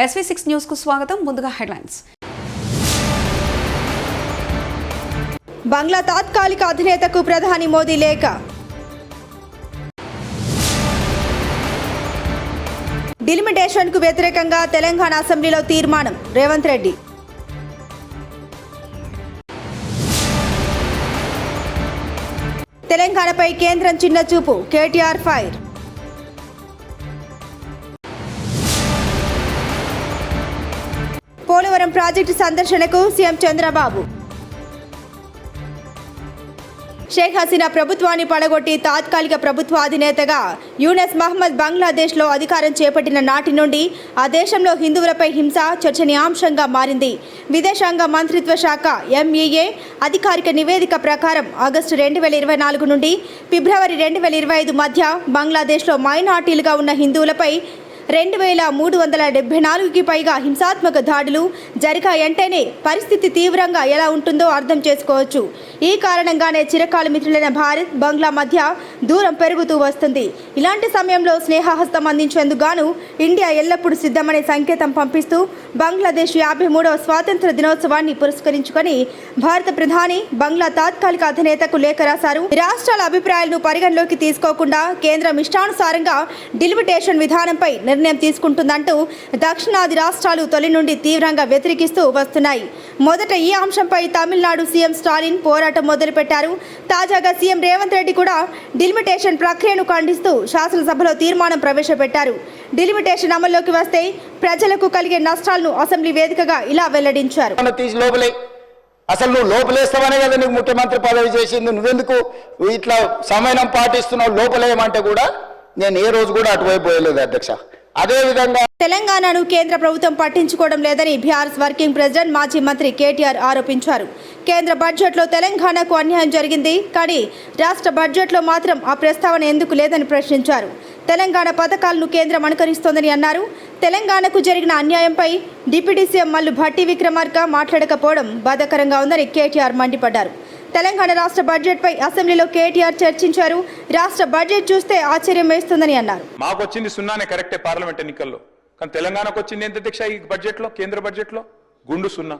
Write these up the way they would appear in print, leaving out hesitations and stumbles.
SV6 news కు స్వాగతం. ముందుగా హెడ్లైన్స్. బంగ్లా తాత్కాలిక అధినేతకు ప్రధాని మోదీ లేఖ. డిలిమిటేషన్ కు వ్యతిరేకంగా తెలంగాణ అసెంబ్లీలో తీర్మానం. రేవంత్ రెడ్డి. తెలంగాణపై కేంద్రం చిన్న చూపు. కేటీఆర్ ఫైర్. పోలవరం ప్రాజెక్టు సందర్శనకు సీఎం చంద్రబాబు. షేక్ హసీనా ప్రభుత్వాన్ని పడగొట్టి తాత్కాలిక ప్రభుత్వ అధినేతగా యూనస్ మహ్మద్ బంగ్లాదేశ్లో అధికారం చేపట్టిన నాటి నుండి ఆ దేశంలో హిందువులపై హింస చర్చనీయాంశంగా మారింది. విదేశాంగ మంత్రిత్వ శాఖ ఎంఈఏ అధికారిక నివేదిక ప్రకారం ఆగస్టు 2024 నుండి ఫిబ్రవరి 2025 మధ్య బంగ్లాదేశ్లో మైనార్టీలుగా ఉన్న హిందువులపై 2374కి పైగా హింసాత్మక దాడులు జరిగాయంటేనే పరిస్థితి తీవ్రంగా ఎలా ఉంటుందో అర్థం చేసుకోవచ్చు. ఈ కారణంగానే చిరకాల మిత్రులైన భారత్ బంగ్లా మధ్య దూరం పెరుగుతూ వస్తుంది. ఇలాంటి సమయంలో స్నేహహస్తం అందించేందుకు గాను ఇండియా ఎల్లప్పుడూ సిద్ధమనే సంకేతం పంపిస్తూ బంగ్లాదేశ్ 53వ స్వాతంత్ర దినోత్సవాన్ని పురస్కరించుకొని భారత ప్రధాని బంగ్లా తాత్కాలిక అధినేతకు లేఖ రాశారు. రాష్ట్రాల అభిప్రాయాలను పరిగణలోకి తీసుకోకుండా కేంద్రం ఇష్టానుసారంగా డిలిమిటేషన్ విధానంపై నిర్ణయం తీసుకుంటుందంటూ దక్షిణాది రాష్ట్రాలు తొలి నుండి తీవ్రంగా వ్యతిరేకిస్తూ వస్తున్నాయి. మొదట ఈ అంశంపై తమిళనాడు సీఎం స్టాలిన్ పోరాటం మొదలుపెట్టారు. తాజాగా సీఎం రేవంత్ రెడ్డి కూడా డిలిమిటేషన్ ప్రక్రియను ఖండిస్తూ శాసనసభలో తీర్మానం ప్రవేశపెట్టారు. డిలిమిటేషన్ అమల్లోకి వస్తే ప్రజలకు కలిగే నష్టాలను అసెంబ్లీ వేదికగా ఇలా వెల్లడించారు. అసలు నువ్వు లోపలేస్తావనే కదా నీకు ముఖ్యమంత్రి పదవి చేసింది, నువ్వెందుకు ఇట్లా సమయం పాటిస్తున్నావు లోపలేయమంటే కూడా నేను ఏ రోజు కూడా అటువైపు పోయలేదు అధ్యక్ష. అదేవిధంగా తెలంగాణను కేంద్ర ప్రభుత్వం పట్టించుకోవడం లేదని బీఆర్ఎస్ వర్కింగ్ ప్రెసిడెంట్ మాజీ మంత్రి కేటీఆర్ ఆరోపించారు. కేంద్ర బడ్జెట్లో తెలంగాణకు అన్యాయం జరిగింది, కానీ రాష్ట్ర బడ్జెట్లో మాత్రం ఆ ప్రస్తావన ఎందుకు లేదని ప్రశ్నించారు. తెలంగాణ పథకాలను కేంద్రం అనుకరిస్తోందని అన్నారు. తెలంగాణకు జరిగిన అన్యాయంపై డిప్యూటీ సీఎం మల్లు భట్టి విక్రమార్క మాట్లాడకపోవడం బాధాకరంగా ఉందని కేటీఆర్ మండిపడ్డారు. తెలంగాణ రాష్ట్ర బడ్జెట్ పై అసెంబ్లీలో కేటీఆర్ చర్చించారు. రాష్ట్ర బడ్జెట్ చూస్తే ఆశ్చర్యం వేస్తుందని అన్నారు. మాకు వచ్చింది సున్నానే కరెక్టే పార్లమెంట్ ఎన్నికల్లో, కానీ తెలంగాణకు వచ్చింది ఎంత అధ్యక్ష ఈ బడ్జెట్లో కేంద్ర బడ్జెట్లో గుండు సున్నా.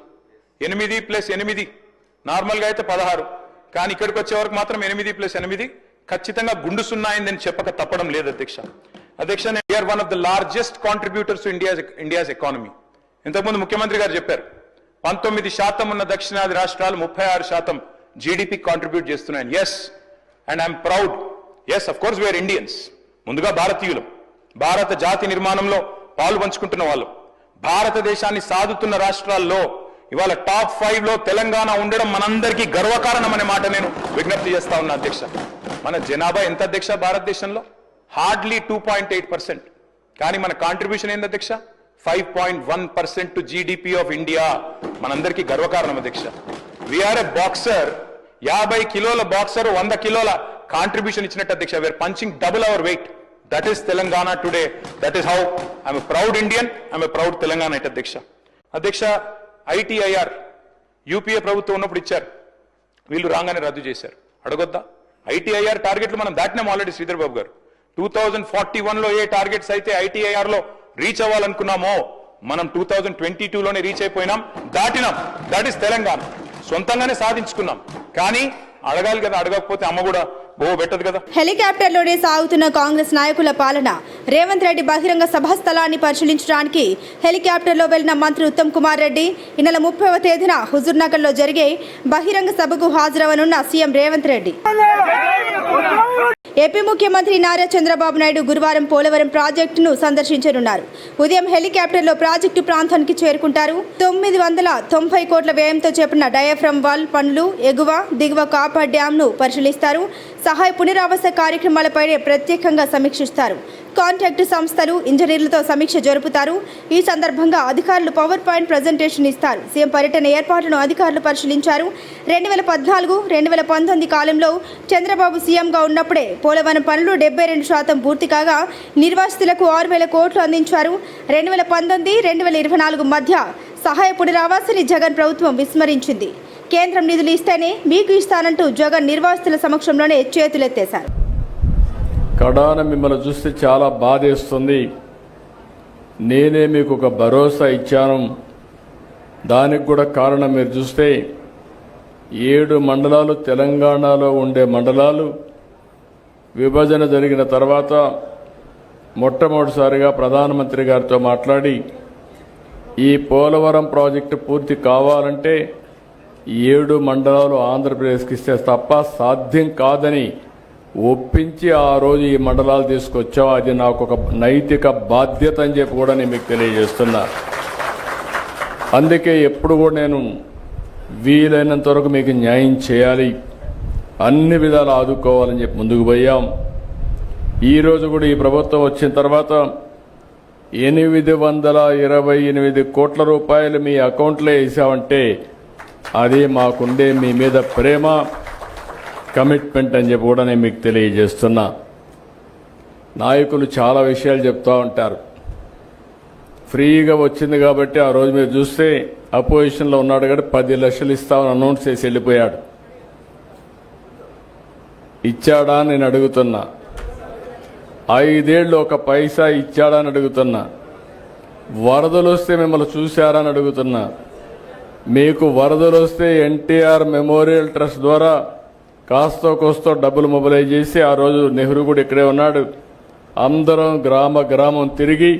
8+8 నార్మల్గా అయితే 16, కానీ ఇక్కడికి వచ్చే వరకు మాత్రం 8+8 ఖచ్చితంగా గుండు సున్నా అయిందని చెప్పక తప్పడం లేదు అధ్యక్ష. అధ్యక్ష, we are one of the largest contributors to India's economy. ఇంతకుముందు ముఖ్యమంత్రి గారు చెప్పారు 19% ఉన్న దక్షిణాది రాష్ట్రాలు 36% జీడిపి కాంట్రిబ్యూట్ చేస్తున్నాయని. Yes, and I'm proud. Yes, of course we are Indians. ముందుగా భారతీయులు, భారత జాతి నిర్మాణంలో పాలు పంచుకుంటున్న వాళ్ళు, భారతదేశాన్ని సాదుతున్న రాష్ట్రాల్లో ఇవాళ టాప్ 5లో తెలంగాణ ఉండడం మనందరికీ గర్వకారణం అనే మాట నేను విజ్ఞప్తి చేస్తా ఉన్నా అధ్యక్ష. మన జనాభా ఎంత అధ్యక్ష భారతదేశంలో? హార్డ్లీ 2.8%, కానీ మన కాంట్రిబ్యూషన్ ఏంది అధ్యక్ష? 5.1% టు జీడిపి ఆఫ్ ఇండియా. మనందరికీ గర్వకారణం అధ్యక్ష. వీఆర్ ఎ బాక్సర్, 50 కిలోల బాక్సర్ 100 కిలోల కాంట్రిబ్యూషన్ ఇచ్చినట్టు అధ్యక్ష. We are punching double our weight. That is Telangana today. That is how I'm a proud Indian, I'm a proud Telangana it అధ్యక్ష. అధ్యక్ష, ఐటీఐఆర్ యూపీఏ ప్రభుత్వం ఉన్నప్పుడు ఇచ్చారు, వీళ్ళు రాగానే రద్దు చేశారు. అడగొద్దా? ఐటీఐఆర్ టార్గెట్లు మనం దాటినాం ఆల్రెడీ. శ్రీధర్ బాబు గారు 2041లో ఏ టార్గెట్స్ అయితే ఐటీఐఆర్ లో రీచ్ అవ్వాలనుకున్నామో మనం 2022లోనే రీచ్ అయిపోయినాం, దాటినాం. That is Telangana. సొంతంగానే సాధించుకున్నాం, కానీ అడగాలి కదా, అడగకపోతే అమ్మ కూడా పెట్టదు కదా. హెలికాప్టర్లోనే సాగుతున్న కాంగ్రెస్ నాయకుల పాలన. రేవంత్ రెడ్డి బహిరంగ సభా స్థలాన్ని పరిశీలించడానికి హెలికాప్టర్లో వెళ్లిన మంత్రి ఉత్తమ్ కుమార్ రెడ్డి ఈ నెల 30వ తేదీన హుజూర్ నగర్ లో జరిగే బహిరంగ సభకు హాజరవనున్న సీఎం రేవంత్ రెడ్డి. ఏపీ ముఖ్యమంత్రి నారా చంద్రబాబు నాయుడు గురువారం పోలవరం ప్రాజెక్టును సందర్శించనున్నారు. ఉదయం హెలికాప్టర్లో ప్రాజెక్టు ప్రాంతానికి చేరుకుంటారు. 990 కోట్ల వ్యయంతో చేపట్టిన డయాఫ్రమ్ వాల్ పనులు, ఎగువ దిగువ కాపర్ డ్యామ్ ను పరిశీలిస్తారు. సహాయ పునరావాస కార్యక్రమాలపై ప్రత్యేకంగా సమీక్షిస్తారు. కాంట్రాక్టు సంస్థలు, ఇంజనీర్లతో సమీక్ష జరుపుతారు. ఈ సందర్భంగా అధికారులు పవర్ పాయింట్ ప్రజెంటేషన్ ఇస్తారు. సీఎం పర్యటన ఏర్పాట్లను అధికారులు పరిశీలించారు. 2014-2019 కాలంలో చంద్రబాబు సీఎంగా ఉన్నప్పుడే పోలవరం పనులు 72% పూర్తి కాగా నిర్వాసితులకు 6,000 కోట్లు అందించారు. 2019-2024 మధ్య సహాయ పునరావాసాన్ని జగన్ ప్రభుత్వం విస్మరించింది. కేంద్రం నిధులు ఇస్తేనే మీకు ఇస్తానంటూ జగన్ నిర్వాసితుల సమక్షంలోనే చేతులెత్తేశారు. కడాన మిమ్మల్ని చూస్తే చాలా బాధేస్తుంది. నేనే మీకు ఒక భరోసా ఇచ్చాను. దానికి కూడా కారణం మీరు చూస్తే 7 మండలాలు తెలంగాణలో ఉండే మండలాలు విభజన జరిగిన తర్వాత మొట్టమొదటిసారిగా ప్రధానమంత్రి గారితో మాట్లాడి ఈ పోలవరం ప్రాజెక్టు పూర్తి కావాలంటే 7 మండలాలు ఆంధ్రప్రదేశ్కి ఇస్తే తప్ప సాధ్యం కాదని ఒప్పించి ఆ రోజు ఈ మండలాలు తీసుకొచ్చాం. అది నాకు ఒక నైతిక బాధ్యత అని చెప్పి కూడా నేను మీకు తెలియజేస్తున్నా. అందుకే ఎప్పుడు కూడా నేను వీలైనంత వరకు మీకు న్యాయం చేయాలి, అన్ని విధాలు ఆదుకోవాలని చెప్పి ముందుకు పోయాం. ఈరోజు కూడా ఈ ప్రభుత్వం వచ్చిన తర్వాత 828 కోట్ల రూపాయలు మీ అకౌంట్లో వేసామంటే అది మాకుండే మీ మీద ప్రేమ, కమిట్మెంట్ అని చెప్పి కూడా నేను మీకు తెలియజేస్తున్నా. నాయకులు చాలా విషయాలు చెప్తూ ఉంటారు. ఫ్రీగా వచ్చింది కాబట్టి ఆ రోజు మీరు చూస్తే అపోజిషన్లో ఉన్నాడు కాబట్టి 10 లక్షలు ఇస్తామని అనౌన్స్ చేసి వెళ్ళిపోయాడు. ఇచ్చాడా అని నేను అడుగుతున్నా. 5 ఏళ్ళు ఒక పైసా ఇచ్చాడా అని అడుగుతున్నా. వరదలు వస్తే మిమ్మల్ని చూశారా అని అడుగుతున్నా. మీకు వరదలు వస్తే ఎన్టీఆర్ మెమోరియల్ ట్రస్ట్ ద్వారా కాస్తో కోస్తో డబ్బులు మొబిలైజ్ చేసి ఆ రోజు నెహ్రూ కూడా ఇక్కడే ఉన్నాడు. అందరం గ్రామం తిరిగి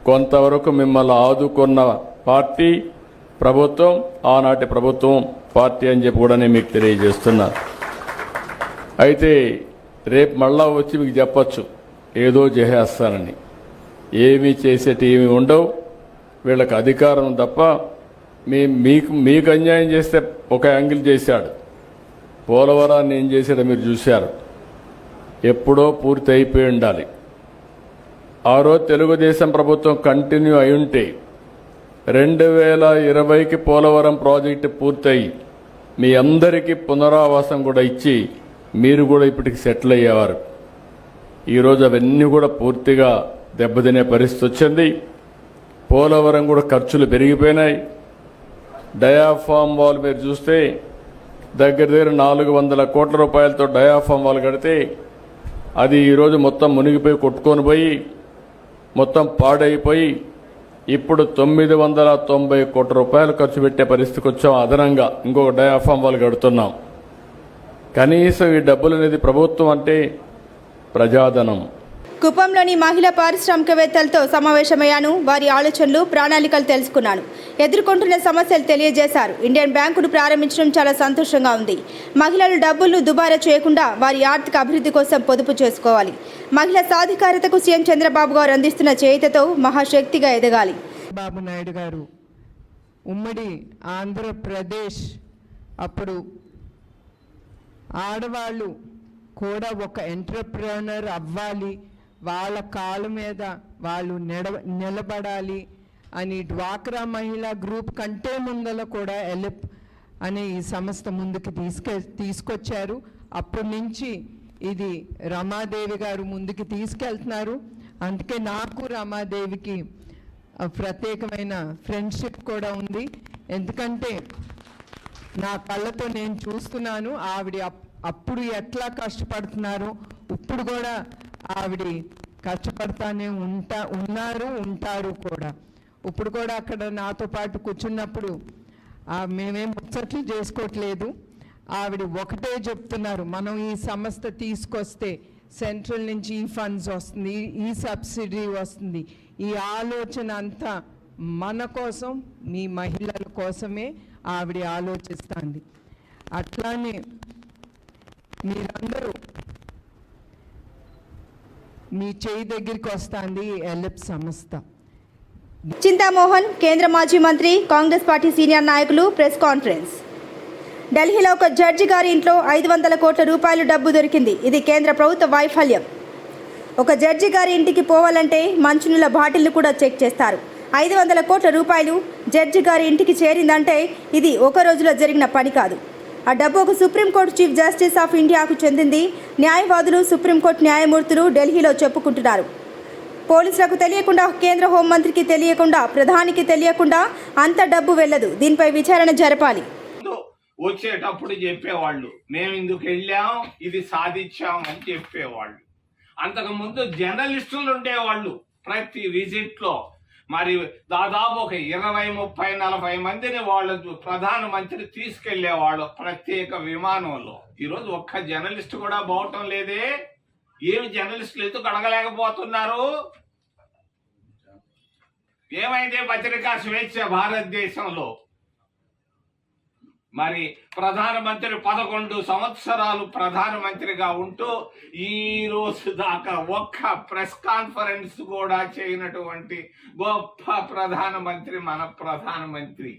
కొంతవరకు మిమ్మల్ని ఆదుకున్న పార్టీ ప్రభుత్వం, ఆనాటి ప్రభుత్వం పార్టీ అని చెప్పి కూడా నేను మీకు తెలియజేస్తున్నా. అయితే రేపు మళ్ళా వచ్చి మీకు చెప్పచ్చు ఏదో చేసేస్తానని. ఏమీ చేసేటి ఏమి ఉండవు. వీళ్ళకి అధికారం తప్ప మీకు అన్యాయం చేస్తే ఒక యాంగిల్ చేశాడు. పోలవరాన్ని ఏం చేశాడో మీరు చూశారు. ఎప్పుడో పూర్తి అయిపోయి ఉండాలి. ఆ రోజు తెలుగుదేశం ప్రభుత్వం కంటిన్యూ అయి ఉంటే 2020కి పోలవరం ప్రాజెక్టు పూర్తయి మీ అందరికీ పునరావాసం కూడా ఇచ్చి మీరు కూడా ఇప్పటికి సెటిల్ అయ్యేవారు. ఈరోజు అవన్నీ కూడా పూర్తిగా దెబ్బతినే పరిస్థితి వచ్చింది. పోలవరం కూడా ఖర్చులు పెరిగిపోయినాయి. డయాఫామ్ వాల్ మీరు చూస్తే దగ్గర 400 కోట్ల రూపాయలతో డయాఫామ్ వాల్ కడితే అది ఈరోజు మొత్తం మునిగిపోయి కొట్టుకొని పోయి మొత్తం పాడైపోయి ఇప్పుడు 990 కోట్ల రూపాయలు ఖర్చు పెట్టే పరిస్థితికి వచ్చాం. అదనంగా ఇంకొక డయాఫామ్ వాల్ కడుతున్నాం. కనీసం ఈ డబ్బులు అనేది ప్రభుత్వం అంటే ప్రజాధనం. కుప్పంలోని మహిళా పారిశ్రామికవేత్తలతో సమావేశమయ్యాను. వారి ఆలోచనలు, ప్రణాళికలు తెలుసుకున్నాను. ఎదుర్కొంటున్న సమస్యలు తెలియజేశారు. ఇండియన్ బ్యాంకును ప్రారంభించడం చాలా సంతోషంగా ఉంది. మహిళలు డబ్బులను దుబారా చేయకుండా వారి ఆర్థిక అభివృద్ధి కోసం పొదుపు చేసుకోవాలి. మహిళా సాధికారతకు సీఎం చంద్రబాబు గారు అందిస్తున్న చేయుతతో మహాశక్తిగా ఎదగాలి. బాబు నాయుడు గారు ఉమ్మడి ఆంధ్రప్రదేశ్ అప్పుడు ఆడవాళ్ళు కూడా ఒక ఎంటర్ప్రెనర్ అవ్వాలి, వాళ్ళ కాళ్ళ మీద వాళ్ళు నిలబడాలి అని డ్వాక్రా మహిళా గ్రూప్ కంటే ముందల కూడా ఎలిప్ అనే ఈ సంస్థ ముందుకు తీసుకొచ్చారు. అప్పటి నుంచి ఇది రమాదేవి గారు ముందుకు తీసుకెళ్తున్నారు. అందుకే నాకు రమాదేవికి ప్రత్యేకమైన ఫ్రెండ్షిప్ కూడా ఉంది. ఎందుకంటే నా కళ్ళతో నేను చూస్తున్నాను ఆవిడ అప్పుడు ఎట్లా కష్టపడుతున్నారో ఇప్పుడు కూడా ఆవిడ కష్టపడతానే ఉంటారు కూడా. ఇప్పుడు కూడా అక్కడ నాతో పాటు కూర్చున్నప్పుడు మేమేం ముచ్చట్లు చేసుకోవట్లేదు. ఆవిడ ఒకటే చెప్తున్నారు, మనం ఈ సంస్థ తీసుకొస్తే సెంట్రల్ నుంచి ఈ ఫండ్స్ వస్తుంది, ఈ సబ్సిడీ వస్తుంది. ఈ ఆలోచన అంతా మన కోసం, మీ మహిళల కోసమే ఆవిడ ఆలోచిస్తుంది. అట్లానే మీరందరూ మీ చేయి దగ్గరికి వస్తుంది ఎలిప్ సంస్థ. చింతామోహన్, కేంద్ర మాజీ మంత్రి, కాంగ్రెస్ పార్టీ సీనియర్ నాయకులు ప్రెస్ కాన్ఫరెన్స్. ఢిల్లీలో ఒక జడ్జి గారి ఇంట్లో 500 కోట్ల రూపాయలు డబ్బు దొరికింది. ఇది కేంద్ర ప్రభుత్వ వైఫల్యం. ఒక జడ్జి గారి ఇంటికి పోవాలంటే మంచినీళ్ళ బాటిల్ని కూడా చెక్ చేస్తారు. 500 కోట్ల రూపాయలు జడ్జి గారి ఇంటికి చేరిందంటే ఇది ఒక రోజులో జరిగిన పని కాదు. ఆ డబ్బు ఒక సుప్రీంకోర్టు చీఫ్ జస్టిస్ ఆఫ్ ఇండియాకు చెందింది. న్యాయవాదులు, సుప్రీంకోర్టు న్యాయమూర్తులు ఢిల్లీలో చెప్పుకుంటున్నారు. పోలీసులకు తెలియకుండా, కేంద్ర హోంమంత్రికి తెలియకుండా, ప్రధానికి తెలియకుండా అంత డబ్బు వెళ్ళదు. దీనిపై విచారణ జరపాలి. వచ్చేటప్పుడు చెప్పేవాళ్ళు మేము ఇందుకు వెళ్ళాం, ఇది సాధించాం అని చెప్పేవాళ్ళు. అంతకుముందు జర్నలిస్టులు ఉండేవాళ్ళు. ప్రతి విజిట్ లో మరి దాదాపు ఒక 20, 30, 40 మందిని వాళ్ళు ప్రధానమంత్రి తీసుకెళ్లేవాళ్ళు ప్రత్యేక విమానంలో. ఈరోజు ఒక్క జర్నలిస్ట్ కూడా పోవటం లేదే. ఏమి జర్నలిస్టులు ఎందుకు అడగలేకపోతున్నారు? ఏమైంది పత్రికా స్వేచ్ఛ భారతదేశంలో? మరి ప్రధానమంత్రి 11 సంవత్సరాలు ప్రధానమంత్రిగా ఉంటూ ఈ రోజు దాకా ఒక్క ప్రెస్ కాన్ఫరెన్స్ కూడా చేయనటువంటి గొప్ప ప్రధానమంత్రి మన ప్రధానమంత్రి.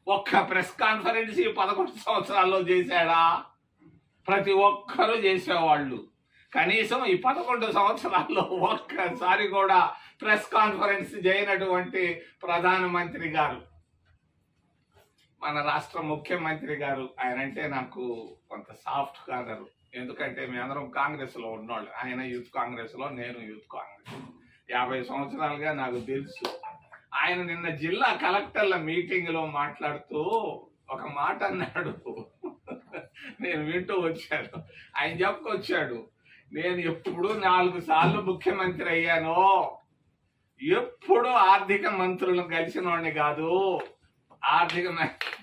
ఒక్క ప్రెస్ కాన్ఫరెన్స్ ఈ 11 సంవత్సరాల్లో చేశాడా? ప్రతి ఒక్కరూ చేసేవాళ్ళు. కనీసం ఈ 11 సంవత్సరాల్లో ఒక్కసారి కూడా ప్రెస్ కాన్ఫరెన్స్ చేయనటువంటి ప్రధానమంత్రి గారు మన రాష్ట్ర ముఖ్యమంత్రి గారు. ఆయన అంటే నాకు కొంత సాఫ్ట్ కాదరు. ఎందుకంటే మేమందరం కాంగ్రెస్ లో ఉన్నోళ్ళు. ఆయన యూత్ కాంగ్రెస్ లో, నేను యూత్ కాంగ్రెస్. 50 సంవత్సరాలుగా నాకు తెలుసు. ఆయన నిన్న జిల్లా కలెక్టర్ల మీటింగ్ లో మాట్లాడుతూ ఒక మాట అన్నాడు. నేను వింటూ వచ్చాను. ఆయన చెప్పుకొచ్చాడు, నేను ఎప్పుడు 4 సార్లు ముఖ్యమంత్రి అయ్యాను, ఎప్పుడు ఆర్థిక మంత్రులను కలిసిన వాడిని కాదు.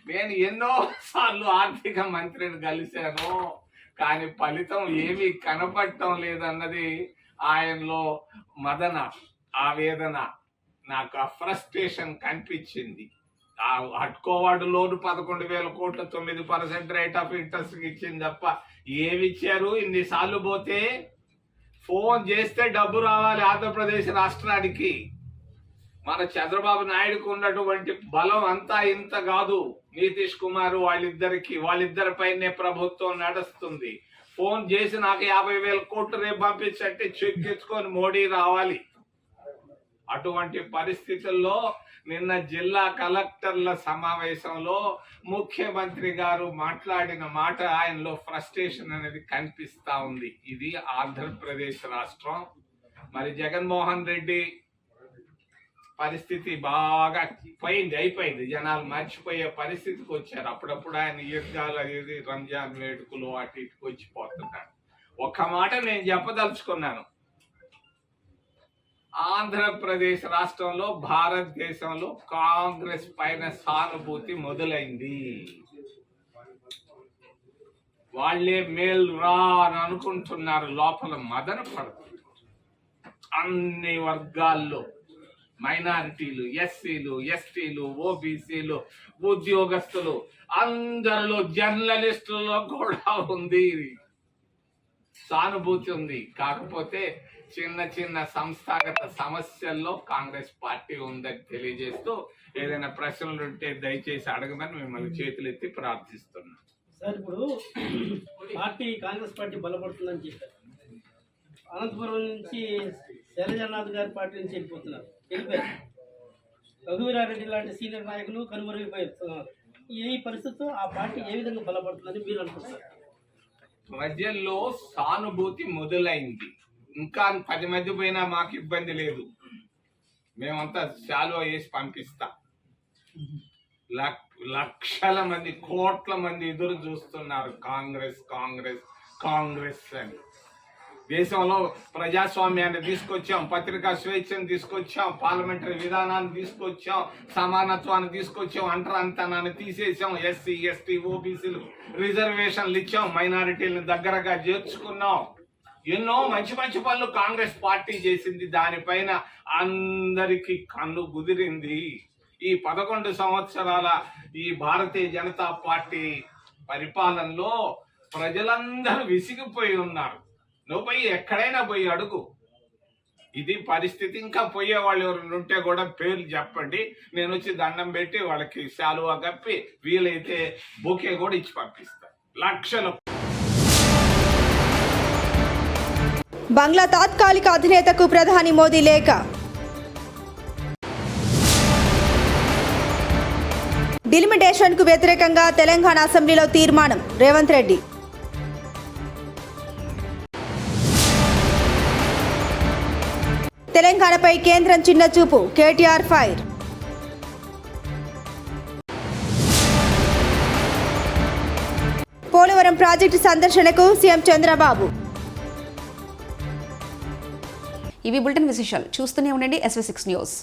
నేను ఎన్నో సార్లు ఆర్థిక మంత్రిని కలిశాను, కానీ ఫలితం ఏమీ కనపడటం లేదన్నది ఆయనలో మదన, ఆవేదన, నాకు ఆ ఫ్రస్ట్రేషన్ కనిపించింది. ఆ అడ్కోవాడు లోను 11,000 కోట్లు 9% రేట్ ఆఫ్ ఇంట్రెస్ట్ ఇచ్చింది తప్ప ఏమిచ్చారు? ఇన్నిసార్లు పోతే ఫోన్ చేస్తే డబ్బు రావాలి ఆంధ్రప్రదేశ్ రాష్ట్రానికి. మన చంద్రబాబు నాయుడుకు ఉన్నటువంటి బలం అంతా ఇంత కాదు. నితీష్ కుమార్ వాళ్ళిద్దరిపైనే ప్రభుత్వం నడుస్తుంది. ఫోన్ చేసి నాకు 50,000 కోట్లు రేపు పంపించంటే చెక్ తెచ్చుకొని మోడీ రావాలి. అటువంటి పరిస్థితుల్లో నిన్న జిల్లా కలెక్టర్ల సమావేశంలో ముఖ్యమంత్రి గారు మాట్లాడిన మాట, ఆయనలో ఫ్రస్ట్రేషన్ అనేది కనిపిస్తా ఉంది. ఇది ఆంధ్రప్రదేశ్ రాష్ట్రం. మరి జగన్మోహన్ రెడ్డి పరిస్థితి బాగా అయిపోయింది. జనాలు మర్చిపోయే పరిస్థితికి వచ్చారు. అప్పుడప్పుడు ఆయన ఈద్గాలు, రంజాన్ వేడుకలు అటు ఇటుకు వచ్చిపోతున్నారు. ఒక్క మాట నేను చెప్పదలుచుకున్నాను. ఆంధ్రప్రదేశ్ రాష్ట్రంలో, భారతదేశంలో కాంగ్రెస్ పైన సానుభూతి మొదలైంది. వాళ్ళే మేలు రా అని అనుకుంటున్నారు. లోపల మదన పడుతుంది. అన్ని వర్గాల్లో మైనారిటీలు, ఎస్సీలు, ఎస్టీలు, ఓబీసీలు, ఉద్యోగస్తులు, అందరిలో, జర్నలిస్టులలో కూడా ఉంది సానుభూతి ఉంది. కాకపోతే చిన్న చిన్న సంస్థాగత సమస్యల్లో కాంగ్రెస్ పార్టీ ఉందని తెలియజేస్తూ, ఏదైనా ప్రశ్నలు ఉంటే దయచేసి అడగమని మిమ్మల్ని చేతులెత్తి ప్రార్థిస్తున్నాం. సార్, ఇప్పుడు కాంగ్రెస్ పార్టీ బలపడుతుందని చెప్పారు. అనంతపురం నుంచి శైలజానాథ్ గారి పార్టీ నుంచి వెళ్ళిపోయారు. రఘువీరారెడ్డి లాంటి సీనియర్ నాయకులు కనుమరుగైపోతున్నారు. ఈ పరిస్థితితో ఆ పార్టీ ఏ విధంగా బలపడుతుందని మీరు అనుకుంటున్నారు? ప్రజల్లో సానుభూతి మొదలైంది. ఇంకా 10 మంది పోయినా మాకు ఇబ్బంది లేదు. మేమంతా శాలువా వేసి పంపిస్తా. లక్షల మంది, కోట్ల మంది ఎదురు చూస్తున్నారు కాంగ్రెస్ కాంగ్రెస్ కాంగ్రెస్ అని. దేశంలో ప్రజాస్వామ్యాన్ని తీసుకొచ్చాం, పత్రికా స్వేచ్ఛను తీసుకొచ్చాం, పార్లమెంటరీ విధానాన్ని తీసుకొచ్చాం, సమానత్వాన్ని తీసుకొచ్చాం, అంటరానితనాన్ని తీసేసాం, ఎస్సీ, ఎస్టీ, ఓబీసీలు రిజర్వేషన్లు ఇచ్చాం, మైనారిటీలను దగ్గరగా చేర్చుకున్నాం. ఎన్నో మంచి మంచి పనులు కాంగ్రెస్ పార్టీ చేసింది. దానిపైన అందరికీ కన్ను కుదిరింది. ఈ 11 సంవత్సరాల ఈ భారతీయ జనతా పార్టీ పరిపాలనలో ప్రజలందరూ విసిగిపోయి ఉన్నారు. నువ్వు పోయి ఎక్కడైనా పోయి అడుగు, ఇది పరిస్థితి. ఇంకా పోయే వాళ్ళు ఎవరు ఉంటే కూడా పేర్లు చెప్పండి, నేను వచ్చి దండం పెట్టి వాళ్ళకి శాలువా కప్పి వీలైతే బొకే కూడా ఇచ్చి పంపిస్తాను. లక్షలు. బంగ్లా తాత్కాలిక అధినేతకు ప్రధాని మోదీ లేఖ. డిలిమిటేషన్కు వ్యతిరేకంగా తెలంగాణ అసెంబ్లీలో తీర్మానం. రేవంత్ రెడ్డి. తెలంగాణపై కేంద్రం చిన్న చూపు. కేటీఆర్ ఫైర్. పోలవరం ప్రాజెక్టు సందర్శనకు సీఎం చంద్రబాబు. ఇవి బులెటిన్ విశేషాలు. చూస్తూనే ఉండండి SV6 న్యూస్.